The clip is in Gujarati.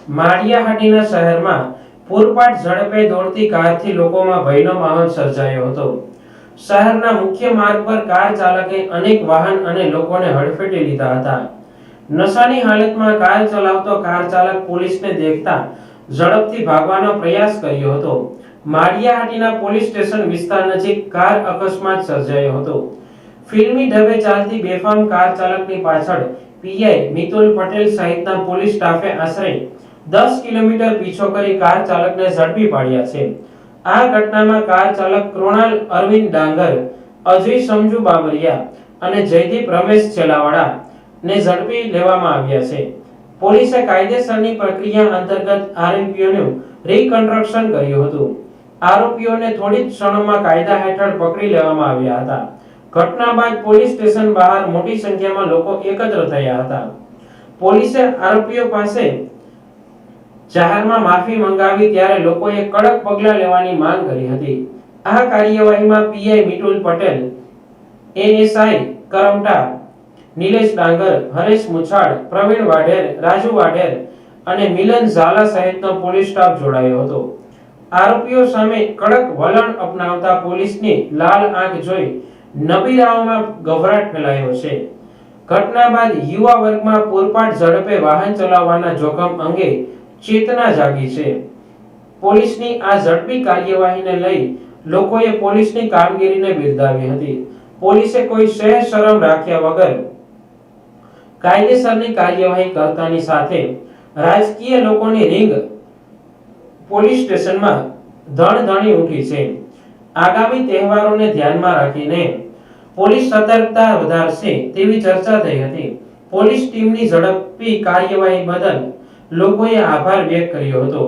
માળિયાહાટીના શહેરમાં પૂરપાટ ઝડપે દોડતી કારથી લોકોમાં ભયનો માહોલ સર્જાયો હતો। શહેરના મુખ્ય માર્ગ પર કાર ચાલકે અનેક વાહન અને લોકોને હડફેટે લીધા હતા। નશાની હાલતમાં કાર ચલાવતો કાર ચાલક પોલીસને દેખતા ઝડપથી ભાગવાનો પ્રયાસ કર્યો હતો। માળિયાહાટીના પોલીસ સ્ટેશન વિસ્તાર નજીક કાર અકસ્માત સર્જાયો હતો। ફિલ્મી ઢબે ચાલતી બેફામ કાર ચાલકની પાછળ પીઆઈ મિતુલ પટેલ સહિતના પોલીસ સ્ટાફે આશરે 10 કિલોમીટર પીછો કરી કાર ચાલકને ઝડપી પાડ્યા છે। આ ઘટનામાં કાર ચાલક કૃણાલ અરવિંદ ડાંગર, અજય સમજુ બાબરિયા અને જયદીપ રમેશ છેલાવાડા ને ઝડપી લેવામાં આવ્યા છે। પોલીસે કાયદેસરની પ્રક્રિયા અંતર્ગત આરોપીઓનું રીકન્સ્ટ્રક્શન કર્યું હતું। આરોપીઓને થોડી જ ક્ષણોમાં કાયદા હેઠળ પકડી લેવામાં આવ્યા હતા। ઘટના બાદ પોલીસ સ્ટેશન બહાર મોટી સંખ્યામાં લોકો એકત્ર થયા હતા। પોલીસે આરોપીઓ પાસે જાહેરમાં માફી મંગાવી ત્યારે લોકોએ કડક પગલાં લેવાની માંગ કરી હતી। આ કાર્યવાહીમાં પીઆઈ મિતુલ પટેલ, એએસઆઈ કરમટા, નિલેશ ડાંગર, હરેશ મુછાળ, પ્રવીણ વાઢેર, રાજુ વાઢેર અને મિલન ઝાલા સહિતનો પોલીસ સ્ટાફ જોડાયો હતો। આરોપીઓ સામે કડક વલણ અપનાવતા પોલીસની લાલ આંખ જોઈ નબીરાઓમાં ગભરાટ ફેલાયો છે। ઘટના બાદ યુવા વર્ગમાં પૂરપાટ ઝડપે વાહન ચલાવવાના જોખમ અંગે ચેતના જાગી છે। પોલીસની આ ઝડપી કાર્યવાહીને લઈ લોકોએ પોલીસની કામગીરીને બિરદાવી હતી। પોલીસે કોઈ શહેર શરમ રાખ્યા વગર કાયદેસરની કાર્યવાહી કરતાની સાથે રાજકીય લોકોની રીંગ પોલીસ સ્ટેશનમાં ધણધણી ઉઠી છે। આગામી તહેવારોને ધ્યાનમાં રાખીને પોલીસ સતર્કતા વધારશે તેવી ચર્ચા થઈ હતી। પોલીસ ટીમની ઝડપી કાર્યવાહી બદલ લોકોએ આભાર વ્યક્ત કર્યો હતો।